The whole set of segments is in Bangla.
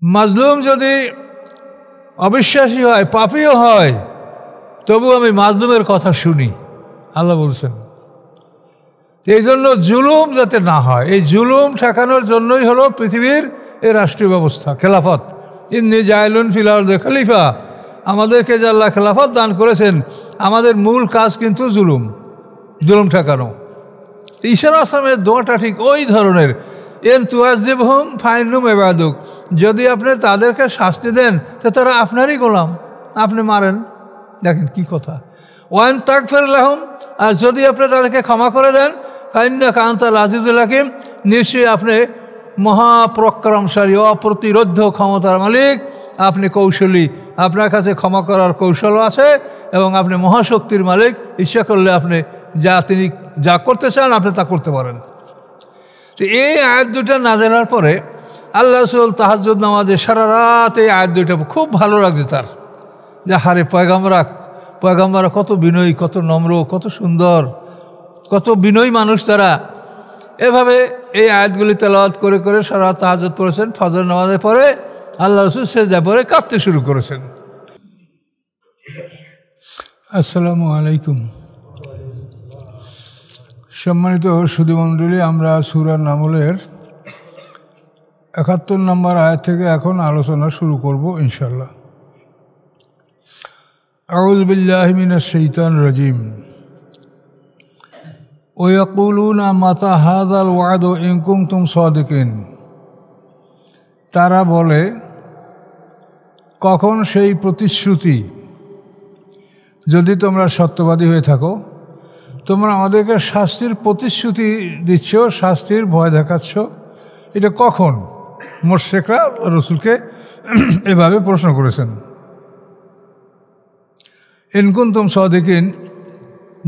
মাজলুম যদি অবিশ্বাসী হয়, পাপীও হয়, তবু আমি মাজলুমের কথা শুনি, আল্লাহ বলছেন। এই জন্য জুলুম যাতে না হয়, এই জুলুম ঠেকানোর জন্যই হলো পৃথিবীর এই রাষ্ট্রীয় ব্যবস্থা, খেলাফত। ইন্নী জাইলুন ফিল আরদি খলিফা, আমাদেরকে যে আল্লাহ খেলাফত দান করেছেন, আমাদের মূল কাজ কিন্তু জুলুম ঠেকানো। ঈসা আসলামের দোয়াটা ঠিক ওই ধরনের, এন তুয়াজিবহুম ফাইন্নুম ইবাদুক, যদি আপনি তাদেরকে শাস্তি দেন তো তারা আপনারই গোলাম, আপনি মারেন। দেখেন কি কথা। ওয়ান তাগফির লাহুম, আর যদি আপনি তাদেরকে ক্ষমা করে দেন, ফাইন্নাকা আনতাল আজিজুল হাকিম, নিশ্চয়ই আপনি মহাপরাক্রমশালী, অপ্রতিরোধ্য ক্ষমতার মালিক, আপনি কৌশলী, আপনার কাছে ক্ষমা করার কৌশলও আছে এবং আপনি মহাশক্তির মালিক। ইচ্ছা করলে আপনি তিনি যা করতে চান আপনি তা করতে পারেন। তো এই আয়াত দুটা নাযিল হওয়ার পরে আল্লাহ রাসূল তাহাজ্জুদ নামাজে সারা রাত এই আয়াত দুইটা খুব ভালো লাগছে তার, যে হারে পয়গাম্বররা কত বিনয়ী, কত নম্র, কত সুন্দর, কত বিনয়ী মানুষ তারা। এভাবে এই আয়াতগুলি তেলাওয়াত করে করে সারা রাত তাহাজ্জুদ পড়েছেন। ফজর নামাজের পরে আল্লাহ রাসূল সিজদায় পড়ে কাঁদতে শুরু করেছেন। আসসালামু আলাইকুম। সম্মানিত সুধীমণ্ডলী, আমরা সূরা নামলের ৭১ নম্বর আয়াত থেকে এখন আলোচনা শুরু করব ইনশাআল্লাহ। আউযু বিল্লাহি মিনাশ শাইতানির রাজিম। ওয়া ইয়াকুলুনা মাতা হাযাল ওয়াদু ইন কুনতুম সাদিকিন, তারা বলে কখন সেই প্রতিশ্রুতি, যদি তোমরা সত্যবাদী হয়ে থাকো। তোমরা আমাদেরকে শাস্তির প্রতিশ্রুতি দিচ্ছ, শাস্তির ভয় দেখাচ্ছ, এটা কখন? মুশরিকরা রাসূলকে এভাবে প্রশ্ন করেছেন। ইন কুনতুম সাদিকিন,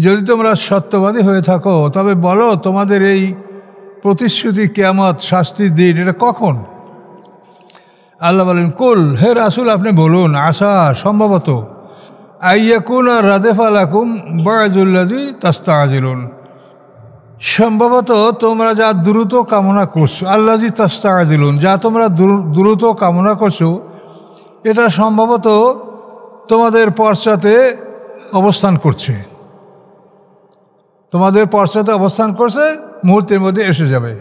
যদি তোমরা সত্যবাদী হয়ে থাকো তবে বলো তোমাদের এই প্রতিশ্রুতি, কিয়ামত, শাস্তির দিন, এটা কখন? আল্লাহ বলেন, কুল, হে রাসূল আপনি বলুন, আশা, সম্ভবত, আইয়াকুনা রাদেফা লাকুম বা'যুল্লাযী তাস্তা'জিলুন, সম্ভবত তোমরা যা দ্রুত কামনা করছো, আল্লাযী তাস্তা'জিলুন, যা তোমরা দ্রুত কামনা করছো, এটা সম্ভবত তোমাদের পশ্চাতে অবস্থান করছে, তোমাদের পশ্চাতে অবস্থান করছে, মুহূর্তের মধ্যে এসে যাবে।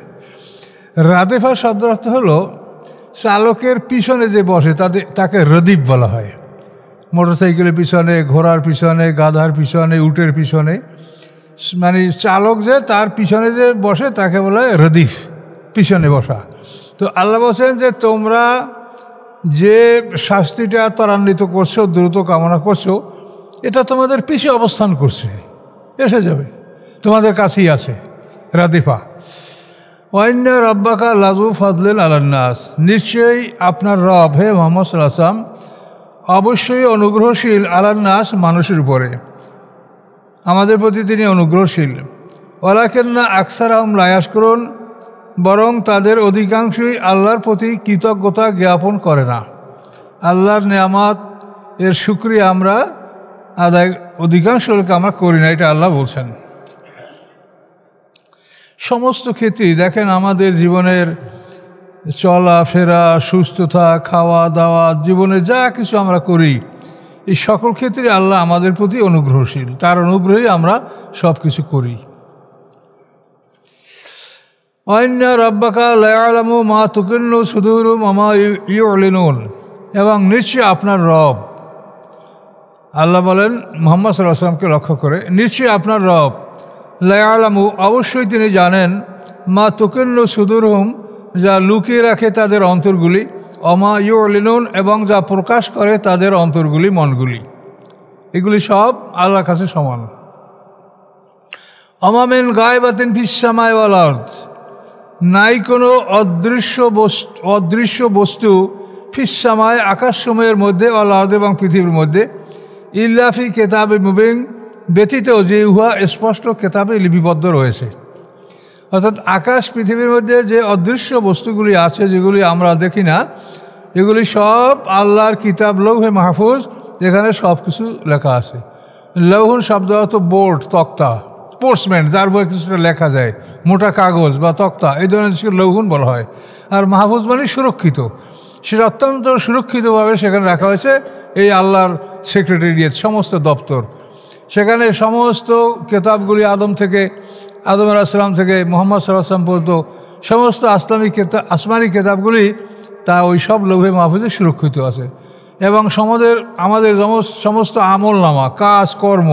রাদেফা শব্দের অর্থ হলো চালকের পিছনে যে বসে তাকে রদিফ বলা হয়। মোটরসাইকেলের পিছনে, ঘোড়ার পিছনে, গাধার পিছনে, উটের পিছনে, মানে চালক যে তার পিছনে যে বসে তাকে বলা হয় রদিফ, পিছনে বসা। তো আল্লাহ বলছেন যে তোমরা যে শাস্তিটা ত্বরান্বিত করছো, দ্রুত কামনা করছো, এটা তোমাদের পিছে অবস্থান করছে, এসে যাবে, তোমাদের কাছেই আছে, রাদিফা। ওয়াইন্না রাব্বাকা লাযু ফাদলিন আলান নাস, নিশ্চয়ই আপনার রব, হে মুহাম্মদ সাল্লাল্লাহু আলাইহি ওয়াসাল্লাম, অবশ্যই অনুগ্রহশীল, আলান নাস, মানুষের উপরে, আমাদের প্রতি তিনি অনুগ্রহশীল। ওয়ালাকিন্না আকসারাহুম লা ইয়াশকুরুন, বরং তাদের অধিকাংশই আল্লাহর প্রতি কৃতজ্ঞতা জ্ঞাপন করে না। আল্লাহর নেয়ামত এর শুকরিয়া আমরা আদায়, অধিকাংশ লোক আমরা করি না, এটা আল্লাহ বলছেন। সমস্ত ক্ষেত্রেই দেখেন আমাদের জীবনের চলাফেরা, সুস্থতা, খাওয়া দাওয়া, জীবনে যা কিছু আমরা করি, এই সকল ক্ষেত্রে আল্লাহ আমাদের প্রতি অনুগ্রহশীল, তার অনুগ্রহে আমরা সব কিছু করি। ওয়াইন্না রাব্বাকা লা ইয়ালামু মা তুকিন্নু সুদুরুহুম ওয়া মা ইউ'লিনুন, এবং নিশ্চয়ই আপনার রব, আল্লাহ বলেন মুহাম্মদ সাল্লাল্লাহু আলাইহি ওয়াসাল্লামকে লক্ষ্য করে, নিশ্চয়ই আপনার রব, লা ইয়ালামু, অবশ্যই তিনি জানেন, মা তুকিন্নু সুদুরুহুম, যা লুকিয়ে রাখে তাদের অন্তরগুলি, ওয়া মা ইউ'লিনুন, এবং যা প্রকাশ করে তাদের অন্তরগুলি, মনগুলি, এগুলি সব আল্লাহর কাছে সমান। ওয়া মা মিন গায়বাতিন ফিস সামাই ওয়াল আরদ, নাই কোনো অদৃশ্য বস্তু ফিস সামায়, আকাশসমূহের মধ্যে, ওয়াল আরদ, এবং পৃথিবীর মধ্যে, ইল্লা ফি কিতাবিম মুবিন, ব্যতীত যে উহা স্পষ্ট কেতাবে লিপিবদ্ধ রয়েছে। অর্থাৎ আকাশ পৃথিবীর মধ্যে যে অদৃশ্য বস্তুগুলি আছে, যেগুলি আমরা দেখি না, এগুলি সব আল্লাহর কিতাব, লৌহে মাহফুজ, যেখানে সব কিছু লেখা আছে। লৌহুন শব্দ অর্থ বোর্ড, তক্তা, পোর্সমেন্ট, যার বই কিছুটা লেখা যায়, মোটা কাগজ বা তক্তা, এই ধরনের লৌহুন বলা হয়। আর মাহফুজ মানে সুরক্ষিত। সেটা অত্যন্ত সুরক্ষিতভাবে সেখানে রাখা হয়েছে। এই আল্লাহর সেক্রেটারিয়েট, সমস্ত দপ্তর, সেখানে সমস্ত কেতাবগুলি আদম আলাইহিস সালাম থেকে মুহাম্মদ সাল্লাল্লাহু আলাইহি ওয়াসাল্লাম পর্যন্ত সমস্ত আসমানি কেতাবগুলি তা ওই সব লৌহে মাহফুজে সুরক্ষিত আছে। এবং আমাদের সমস্ত আমল নামা, কাজ কর্ম,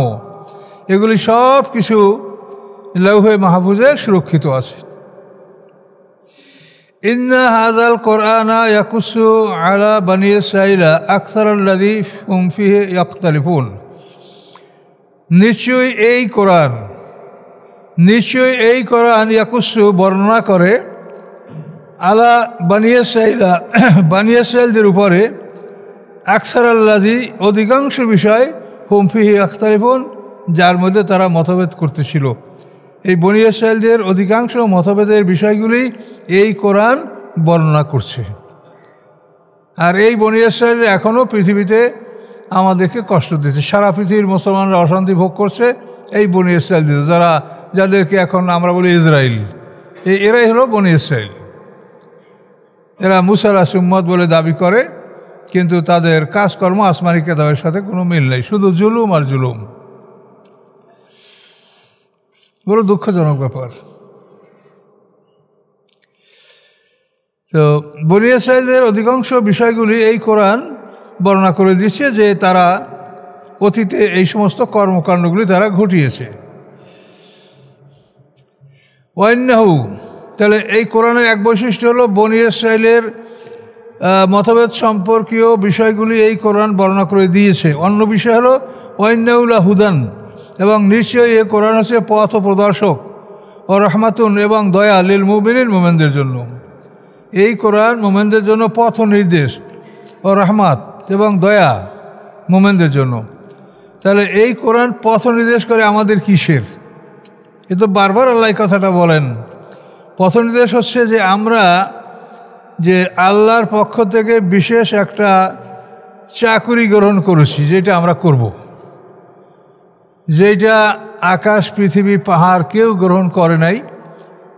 এগুলি সব কিছু লৌহে মাহফুজে সুরক্ষিত আছে। ইন্না হাযাল কুরআনা ইয়াকুসু আলা বানি ইসরাঈলা আকসারাল্লাযী হুম ফীহি ইখতালিফুন। নিশ্চয়ই এই কোরআন ইয়াকুসু বর্ণনা করে আলা বানি ইসরাঈলদের উপরে আকসারাল্লাযী অধিকাংশ বিষয় হুম ফীহি ইখতালিফুন, যার মধ্যে তারা মতভেদ করতেছিল। এই বনি ইসরাঈলদের অধিকাংশ মতভেদের বিষয়গুলি এই কোরআন বর্ণনা করছে। আর এই বনি ইসরাঈল এখনও পৃথিবীতে আমাদেরকে কষ্ট দিচ্ছে। সারা পৃথিবীর মুসলমানরা অশান্তি ভোগ করছে এই বনি ইসরাঈলদের, যাদেরকে এখন আমরা বলি ইসরায়েল। এরাই হলো বনি ইসরাঈল। এরা মুসার উম্মত বলে দাবি করে, কিন্তু তাদের কাজকর্ম আসমানি কেতাবের সাথে কোনো মিল নেই, শুধু জুলুম আর জুলুম। বড় দুঃখজনক ব্যাপার। তো বনি ইসরাঈলদের অধিকাংশ বিষয়গুলি এই কোরআন বর্ণনা করে দিচ্ছে যে তারা অতীতে এই সমস্ত কর্মকাণ্ডগুলি তারা ঘটিয়েছে। ওয়াইন্নাহু, তাহলে এই কোরআনের এক বৈশিষ্ট্য হলো বনি ইসরাঈলের মতভেদ সম্পর্কীয় বিষয়গুলি এই কোরআন বর্ণনা করে দিয়েছে। অন্য বিষয় হলো ওয়াইন্নাহু লাহুদান, এবং নিশ্চয়ই এই কোরআন হচ্ছে পথ প্রদর্শক, ও রহমাতুন, এবং দয়া, লিল মুমিনিন, মোমেনদের জন্য। এই কোরআন মোমেনদের জন্য পথ নির্দেশ, ও রহমাত, এবং দয়া মোমেনদের জন্য। তাহলে এই কোরআন পথ নির্দেশ করে আমাদের কিসের? এ তো বারবার আল্লাহ কথাটা বলেন। পথ নির্দেশ হচ্ছে যে আমরা যে আল্লাহর পক্ষ থেকে বিশেষ একটা চাকুরি গ্রহণ করেছি, যেটা আমরা করব, যেটা আকাশ পৃথিবী পাহাড় কেউ গ্রহণ করে নাই,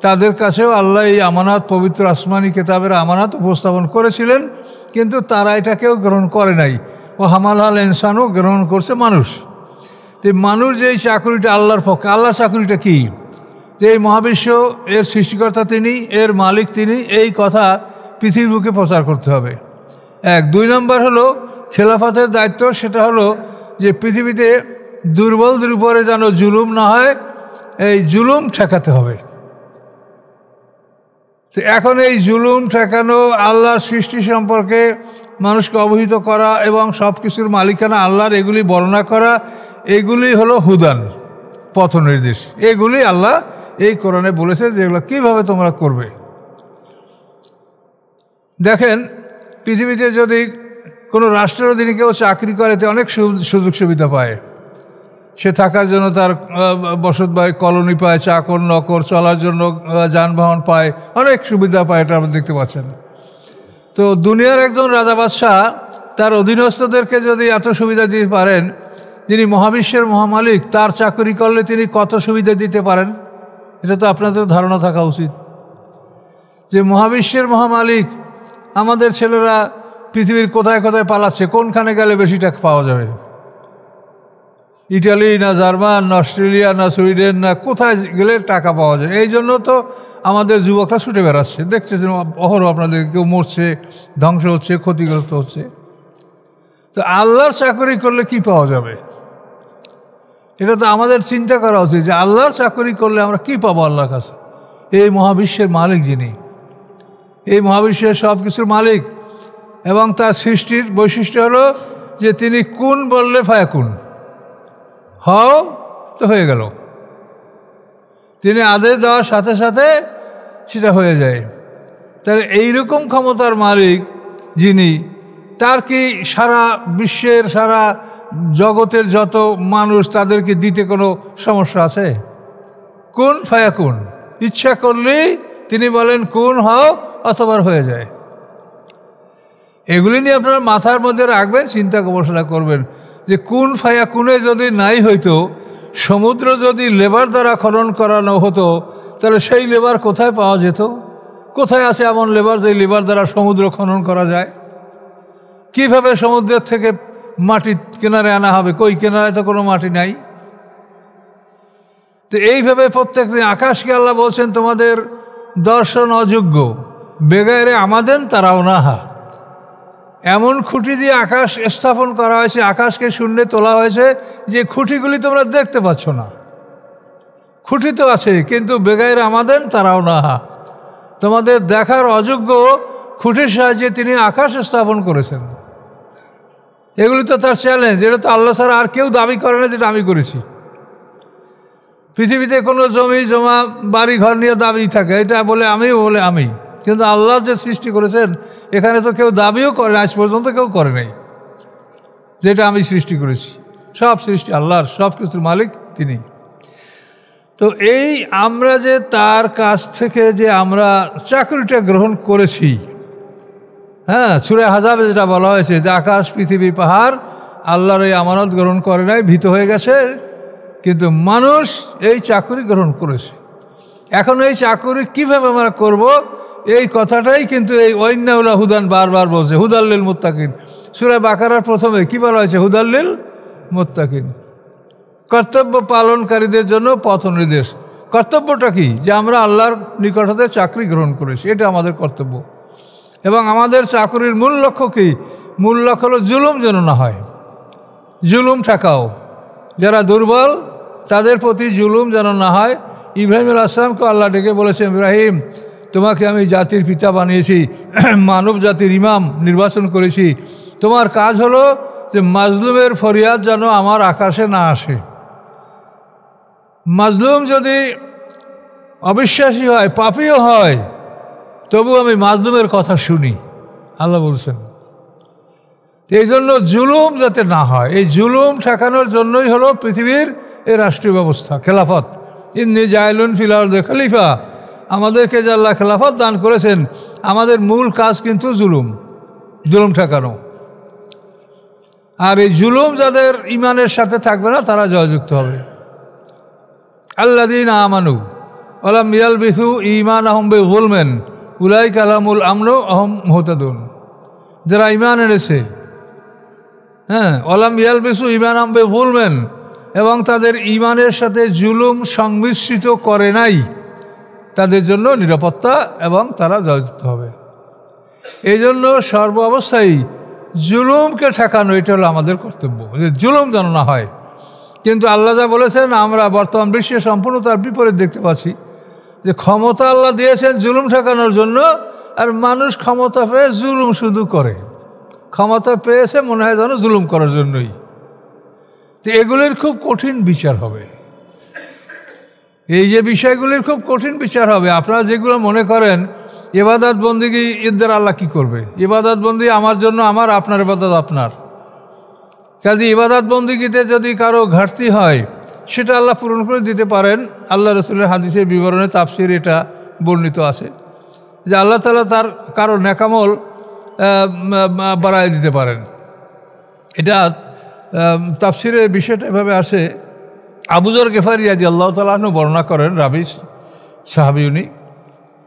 তাদের কাছেও আল্লাহ এই আমানত, পবিত্র আসমানি কেতাবের আমানত উপস্থাপন করেছিলেন, কিন্তু তারা এটা কেউ গ্রহণ করে নাই। ও হামালাল ইনসানও গ্রহণ করছে মানুষ। তো মানুষ যে এই চাকুরিটা আল্লাহর পক্ষে, আল্লাহর চাকুরিটা কি? যে এই মহাবিশ্ব এর সৃষ্টিকর্তা তিনি, এর মালিক তিনি, এই কথা পৃথিবীর বুকে প্রচার করতে হবে। এক। 2 নম্বর হলো খেলাফতের দায়িত্ব, সেটা হলো যে পৃথিবীতে দুর্বলদের উপরে যেন জুলুম না হয়, এই জুলুম ঠেকাতে হবে। তো এখন এই জুলুম ঠেকানো, আল্লাহর সৃষ্টি সম্পর্কে মানুষকে অবহিত করা এবং সব কিছুর মালিকানা আল্লাহর, এগুলি বর্ণনা করা, এগুলি হলো হুদান, পথ নির্দেশ। এগুলি আল্লাহ এই কোরআনে বলেছে যে এগুলো কীভাবে তোমরা করবে। দেখেন, পৃথিবীতে যদি কোনো রাষ্ট্রের অধীনে কেউ চাকরি করে, তে অনেক সুযোগ সুবিধা পায়। সে থাকার জন্য তার বসত বাড়ি, কলোনি পায়, চাকর নকর, চলার জন্য যানবাহন পায়, অনেক সুবিধা পায়। এটা আপনি দেখতে পাচ্ছেন। তো দুনিয়ার একজন রাজা বাদশাহ তার অধীনস্থদেরকে যদি এত সুবিধা দিতে পারেন, যিনি মহাবিশ্বের মহামালিক, তার চাকরি করলে তিনি কত সুবিধা দিতে পারেন, এটা তো আপনাদের ধারণা থাকা উচিত। যে মহাবিশ্বের মহামালিক, আমাদের ছেলেরা পৃথিবীর কোথায় কোথায় পালাচ্ছে, কোনখানে গেলে বেশি টাকা পাওয়া যাবে? ইটালি না জার্মান না অস্ট্রেলিয়া না সুইডেন না কোথায় গেলে টাকা পাওয়া যায়? এই জন্য তো আমাদের যুবকরা ছুটে বেড়াচ্ছে। দেখছে অহরহ আপনাদের কেউ মরছে, ধ্বংস হচ্ছে, ক্ষতিগ্রস্ত হচ্ছে। তো আল্লাহর চাকরি করলে কি পাওয়া যাবে? এটা তো আমাদের চিন্তা করা উচিত যে আল্লাহর চাকরি করলে আমরা কি পাবো আল্লাহর কাছে। এই মহাবিশ্বের মালিক যিনি, এই মহাবিশ্বের সব কিছুর মালিক, এবং তার সৃষ্টির বৈশিষ্ট্য হলো যে তিনি কুন বললে ফায়াকুন, হও তো হয়ে গেল। তিনি আদেশ দেওয়ার সাথে সাথে সেটা হয়ে যায়। তাহলে এইরকম ক্ষমতার মালিক যিনি, তার কি সারা বিশ্বের, সারা জগতের যত মানুষ, তাদেরকে দিতে কোনো সমস্যা আছে? কুন ফায়াকুন, ইচ্ছা করলেই তিনি বলেন কুন হও, অথবা হয়ে যায়। এগুলি নিয়ে আপনারা মাথার মধ্যে রাখবেন, চিন্তা গবেষণা করবেন যে কুন ফায়াকুনে যদি নাই হইতো, সমুদ্র যদি লেবার দ্বারা খনন করানো হতো, তাহলে সেই লেবার কোথায় পাওয়া যেত? কোথায় আছে এমন লেবার যে লেবার দ্বারা সমুদ্র খনন করা যায়? কিভাবে সমুদ্রের থেকে মাটি কিনারে আনা হবে? কই কিনারে তো কোনো মাটি নাই। তো এইভাবে প্রত্যেক দিন আকাশকে আল্লাহ বলছেন তোমাদের দর্শন অযোগ্য, বেগাইরে আমাদেন তারাও না হা। এমন খুঁটি দিয়ে আকাশ স্থাপন করা হয়েছে, আকাশকে শূন্যে তোলা হয়েছে যে খুঁটিগুলি তোমরা দেখতে পাচ্ছ না। খুঁটি তো আছে কিন্তু বেগাইরে আমাদেন তারাও না হা, তোমাদের দেখার অযোগ্য খুঁটির সাহায্যে তিনি আকাশ স্থাপন করেছেন। এগুলি তো তার চ্যালেঞ্জ। এটা তো আল্লাহ ছাড়া আর কেউ দাবি করে না যেটা আমি করেছি। পৃথিবীতে কোনো জমি জমা বাড়ি ঘর নিয়ে দাবি থাকে, এটা বলে আমি, কিন্তু আল্লাহ যে সৃষ্টি করেছেন এখানে তো কেউ দাবিও করে, আজ পর্যন্ত কেউ করে নাই যেটা আমি সৃষ্টি করেছি। সব সৃষ্টি আল্লাহর, সব কিছুর মালিক তিনি। তো এই আমরা যে তার কাছ থেকে যে আমরা চাকরিটা গ্রহণ করেছি, হ্যাঁ, সূরা আহজাবে যেটা বলা হয়েছে যে আকাশ পৃথিবী পাহাড় আল্লাহর এই আমানত গ্রহণ করে নাই, ভীত হয়ে গেছে, কিন্তু মানুষ এই চাকরি গ্রহণ করেছে। এখন এই চাকরি কিভাবে আমরা করব, এই কথাটাই কিন্তু এই ওয়াইন্নাউলা হুদান বারবার বলছে, হুদাল্লিল মুত্তাকিন। সূরা বাকারার প্রথমে কি বলা হয়েছে? হুদাল্লিল মুত্তাকিন, কর্তব্য পালনকারীদের জন্য পথ নির্দেশ। কর্তব্যটা কি? যে আমরা আল্লাহর নিকট হতে চাকরি গ্রহণ করেছি, এটা আমাদের কর্তব্য। এবং আমাদের চাকরির মূল লক্ষ্য কি? মূল লক্ষ্য হলো জুলুম যেন না হয়, জুলুম ঠেকাও, যারা দুর্বল তাদের প্রতি জুলুম যেন না হয়। ইব্রাহিম আলাইহিস সালামকে আল্লাহ ডেকে বলেছেন, ইব্রাহিম তোমাকে আমি জাতির পিতা বানিয়েছি, মানব জাতির ইমাম নির্বাচন করেছি, তোমার কাজ হলো যে মাজলুমের ফরিয়াদ যেন আমার আকাশে না আসে। মাজলুম যদি অবিশ্বাসী হয়, পাপীও হয়, তবু আমি মাজলুমের কথা শুনি, আল্লাহ বলছেন। এই জন্য জুলুম যাতে না হয়, এই জুলুম ঠেকানোর জন্যই হলো পৃথিবীর এই রাষ্ট্রীয় ব্যবস্থা, খেলাফত। ইন্নী জাইলুন ফিল আরদি খলিফা, আমাদেরকে যে আল্লাহ খেলাফত দান করেছেন, আমাদের মূল কাজ কিন্তু জুলুম ঠেকানো। আর এই জুলুম যাদের ইমানের সাথে থাকবে না তারা জয়যুক্ত হবে। আল্লাযীনা আমানু ওয়া লাম ইয়ালবিসু ঈমানাহুম বিযুলমিন উলাইকা লাহুমুল আমনু ওয়া হুম মুহতাদুন। যারা ঈমান এনেছে, হ্যাঁ, ওয়া লাম ইয়ালবিসু ঈমানাহুম বিযুলমিন, এবং তাদের ঈমানের সাথে জুলুম সংমিশ্রিত করে নাই, তাদের জন্য নিরাপত্তা এবং তারা জয়যুক্ত হবে। এই জন্য সর্ব অবস্থায় জুলুমকে ঠেকানো এটা হলো আমাদের কর্তব্য, যে জুলুম যেন না হয়। কিন্তু আল্লাহ যা বলেছেন আমরা বর্তমান বিশ্বে সম্পূর্ণ তার বিপরীত দেখতে পাচ্ছি, যে ক্ষমতা আল্লাহ দিয়েছেন জুলুম ঠেকানোর জন্য, আর মানুষ ক্ষমতা পেয়ে জুলুম শুধু করে। ক্ষমতা পেয়েছে মনে হয় যেন জুলুম করার জন্যই। তো এগুলির খুব কঠিন বিচার হবে, এই যে বিষয়গুলির খুব কঠিন বিচার হবে। আপনারা যেগুলো মনে করেন ইবাদত বন্দিগি, এদের আল্লাহ কি করবে? ইবাদত বন্দি আমার জন্য আমার, আপনার ইবাদত আপনার। কাজে ইবাদত বন্দিগিতে যদি কারো ঘাটতি হয় সেটা আল্লাহ পূরণ করে দিতে পারেন। আল্লাহ রসুলের হাদিসের বিবরণে তাফসির এটা বর্ণিত আছে যে আল্লাহ তাআলা তার কারো নেকামল বাড়ায় দিতে পারেন। এটা তাফসিরের বিষয়টা এভাবে আসে। আবু যর গেফারি রাদিয়াল্লাহু তাআলা আনহু বর্ণনা করেন, রাবি সাহাবী উনি,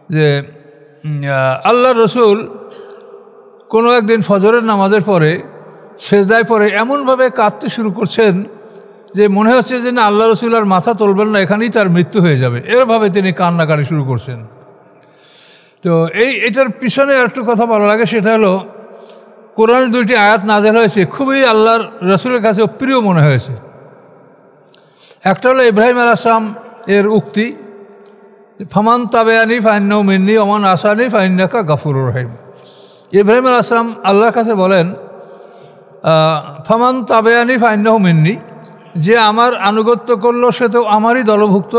যে আল্লাহ রসুল কোনো একদিন ফজরের নামাজের পরে সেজদায় পরে এমনভাবে কাঁদতে শুরু করছেন যে মনে হচ্ছে যে না আল্লাহ রসুল আর মাথা তুলবেন না, এখানেই তার মৃত্যু হয়ে যাবে, এরভাবে তিনি কান্নাকাটি শুরু করছেন। তো এটার পিছনে আরেকটু কথা বলা লাগে, সেটা হলো কোরআনের দুইটি আয়াত নাযিল হয়েছে, খুবই আল্লাহর রসুলের কাছে প্রিয় মনে হয়েছে। একটা হলো ইব্রাহিম আলাইহিস সালাম এর উক্তি, ফামান তাবেয়ানি ফাইন্নাহু মিন্নি ওয়া মান আসানি ফাইন্নাকা গাফুরুর রহিম। ইব্রাহিম আলাইহিস সালাম আল্লাহর কাছে বলেন, ফামান তাবেয়ানি ফাইন্নাহু মিন্নি, যে আমার আনুগত্য করলো সে তো আমারই দলভুক্ত,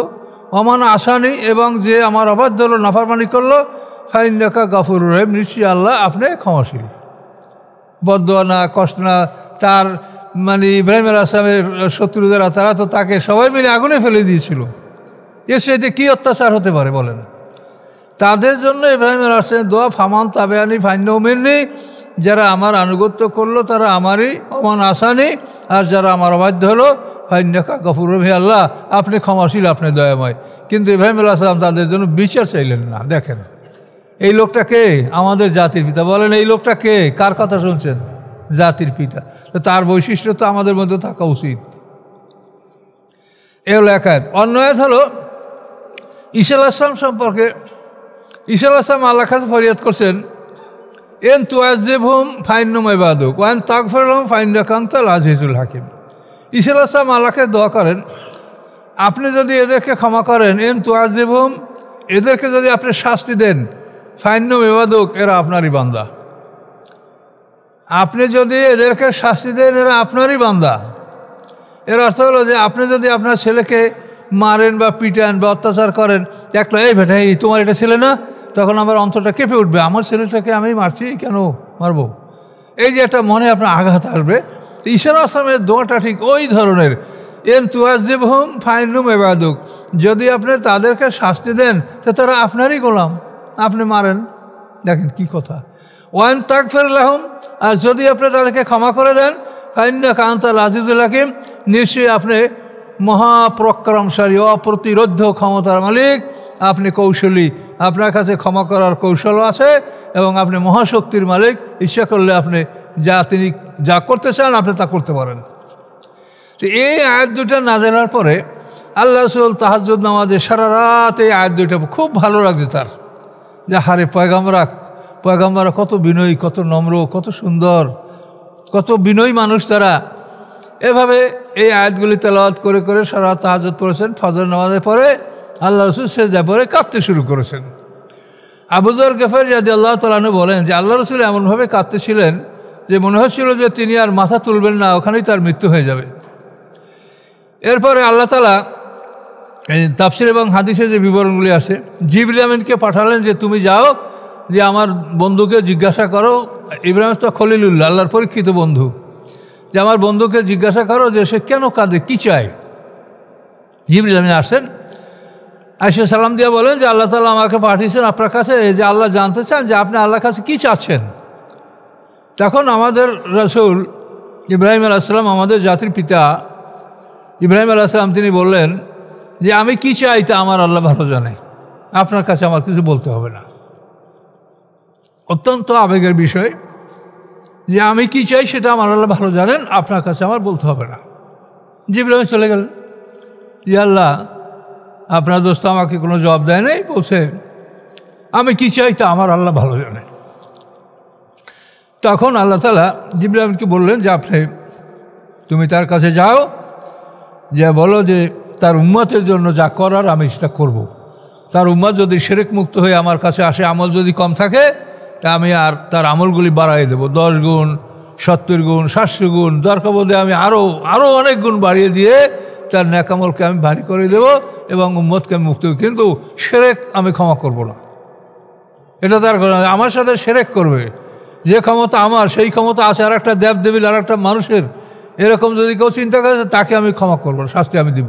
ওমান আসানি, এবং যে আমার অবাধ্য হলো নাফরমানি করলো, ফাইন্নাকা গাফুরুর রহিম, নিশ্চয়ই আল্লাহ আপনি ক্ষমাশীল। বদদোয়া না, কষ্ট না, তার মানে ইব্রাহিম আলাইহিস সালামের শত্রুদেরা তারা তো তাকে সবাই মিলে আগুনে ফেলে দিয়েছিল, এসে এতে কী অত্যাচার হতে পারে বলেন? তাদের জন্য ইব্রাহিম আলাইহিস সালামের দোয়া, ফামান তাবেয়ানি ফাইন্নাহু মিন্নি, যারা আমার আনুগত্য করলো তারা আমারই, ওমান আসানি, আর যারা আমার অবাধ্য হলো ফাইন্নাকা গাফুরুর রহিম, আল্লাহ আপনি ক্ষমাশীল, আপনি দয়াময়। কিন্তু ইব্রাহিম আলাইহিস সালাম তাদের জন্য বিচার চাইলেন না। দেখেন এই লোকটা কে? আমাদের জাতির পিতা। বলেন এই লোকটা কে? কার কথা শুনছেন? জাতির পিতা, তো তার বৈশিষ্ট্য তো আমাদের মধ্যে থাকা উচিত। এ হলো এক আয়াত। অন্য আয়াত হলো ঈসা আলাইহিস সালাম সম্পর্কে। ঈসা আলাইহিস সালাম আল্লাহর কাছে ফরিয়াদ করছেন, এন তুআযিবহুম ফাইন্নাহুম ইবাদুক ওয়া আন তাগফির লাহুম ফাইন্নাকা আনতাল আজিজুল হাকিম। ঈসা আলাইহিস সালাম আল্লাহকে দোয়া করেন, আপনি যদি এদেরকে ক্ষমা করেন, এন তুআযিবহুম, এদেরকে যদি আপনি শাস্তি দেন, ফাইন্নাহুম ইবাদুক, এরা আপনারই বান্দা। আপনি যদি এদেরকে শাস্তি দেন, এরা আপনারই বান্দা। এর অর্থ হলো যে আপনি যদি আপনার ছেলেকে মারেন বা পিটান বা অত্যাচার করেন, একটা এই বেটা এই তোমার এটা ছেলে না, তখন আমার অন্তরটা কেঁপে উঠবে, আমার ছেলেটাকে আমি মারছি কেন মারবো, এই যে একটা মনে আপনার আঘাত আসবে। ঈসা আলাইহিস সালামের দোয়াটা ঠিক ওই ধরনের, এন তুআযিবহুম ফাইন্নাহুম ইবাদুক, যদি আপনি তাদেরকে শাস্তি দেন তো তারা আপনারই গোলাম, আপনি মারেন। দেখেন কি কথা। ওয়া আন তাগফির লাহুম, আর যদি আপনি তাদেরকে ক্ষমা করে দেন, ফাইন্নাকা আনতাল আজিজুল হাকিম, নিশ্চয়ই আপনি মহাপ্রক্রমশালী, অপ্রতিরোধ্য ক্ষমতার মালিক, আপনি কৌশলী, আপনার কাছে ক্ষমা করার কৌশল আছে এবং আপনি মহাশক্তির মালিক, ইচ্ছা করলে আপনি তিনি যা করতে চান আপনি তা করতে পারেন। তো এই আয়াত দুটা নাযিল হওয়ার পরে আল্লাহ রাসূল তাহাজ্জুদ নামাজে সারা রাত এই আয়াত দুটা খুব ভালো লাগছে তার, যে হারে পয়গাম্বররা কত বিনয়ী, কত নম্র, কত সুন্দর, কত বিনয়ী মানুষ তারা। এভাবে এই আয়াতগুলি তেলাওয়াত করে করে সারা রাত তাহাজ্জুদ পড়েছেন। ফজর নামাজের পরে আল্লাহ রাসূল সেজদায় পড়ে কাঁদতে শুরু করেছেন। আবু যর গফারী রাদিয়াল্লাহু তাআলা আনহু বলেন যে আল্লাহ রাসূল এমনভাবে কাঁদতেছিলেন যে মনে হচ্ছিল যে তিনি আর মাথা তুলবেন না, ওখানেই তার মৃত্যু হয়ে যাবে। এরপরে আল্লাহ তাআলা তাফসীর এবং হাদিসে যে বিবরণগুলি আছে, জিবরিল আমিনকে পাঠালেন যে তুমি যাও, যে আমার বন্ধুকে জিজ্ঞাসা করো, ইব্রাহিম তো খলিলুল্লাহ, আল্লাহর পরীক্ষিত বন্ধু, যে আমার বন্ধুকে জিজ্ঞাসা করো যে সে কেন কাঁদে, কী চায়। জিবরিল আমিন আসেন, আয়েশা সালাম দিয়ে বলেন যে আল্লাহ তাআলা আমাকে পাঠিয়েছেন আপনার কাছে, যে আল্লাহ জানতে চান যে আপনি আল্লাহর কাছে কী চাচ্ছেন। তখন আমাদের রাসূল ইব্রাহিম আলাইহিস সালাম, আমাদের জাতির পিতা ইব্রাহিম আলাইহিস সালাম, তিনি বললেন যে আমি কী চাই তা আমার আল্লাহ ভালো জানে, আপনার কাছে আমার কিছু বলতে হবে না। অত্যন্ত আবেগের বিষয়, যে আমি কী চাই সেটা আমার আল্লাহ ভালো জানেন, আপনার কাছে আমার বলতে হবে না। জিবরিল চলে গেলেন, ইয়া আল্লাহ আপনার দোস্ত আমাকে কোনো জবাব দেয় নাই, বলছে আমি কী চাই তা আমার আল্লাহ ভালো জানে। তখন আল্লাহ তাআলা জিবরিল আমিনকে বললেন যে তুমি তার কাছে যাও, যে বলো যে তার উম্মতের জন্য যা করার আমি সেটা করব। তার উম্মত যদি শিরক মুক্ত হয়ে আমার কাছে আসে, আমল যদি কম থাকে তা আমি আর তার আমলগুলি বাড়াই দেবো, 10 গুণ, 70 গুণ, 700 গুণ, দরকার বোধে আমি আরও অনেক গুণ বাড়িয়ে দিয়ে তার নেক আমলকে আমি ভারী করে দেবো এবং উম্মতকে আমি মুক্ত, কিন্তু শিরক আমি ক্ষমা করব না। এটা তার আমার সাথে শিরক করবে, যে ক্ষমতা আমার সেই ক্ষমতা আছে আর একটা দেবদেবীর, আর একটা মানুষের, এরকম যদি কেউ চিন্তা করে তাকে আমি ক্ষমা করবো না, শাস্তি আমি দিব।